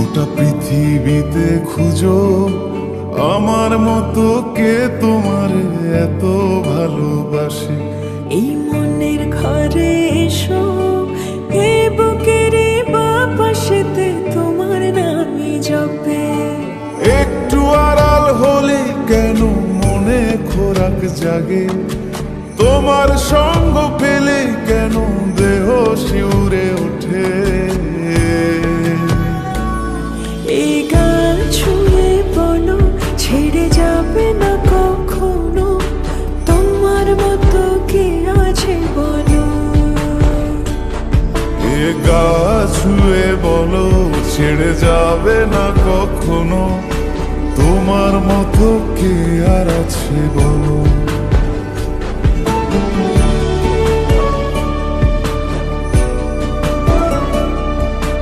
গোটা পৃথিবীতে খুঁজো আমার মতো কে তোমার এত ভালোবাসে। এই মনের ঘরে এসো, এই বুকের বাপাশেতে তোমার নামে জপে। একটু আড়াল হলে কেন মনে খোরাক জাগে, তোমার সঙ্গ পেলে কেন দেহ শিউরে ওঠে। এই গান ছুঁয়ে বলো ছেড়ে যাবে না কখনো, তোমার মতো কে আছে বলো। এ গা ছুঁয়ে বলো ছেড়ে যাবে না কখনো, তোমার মতো কে আর আছে বলো।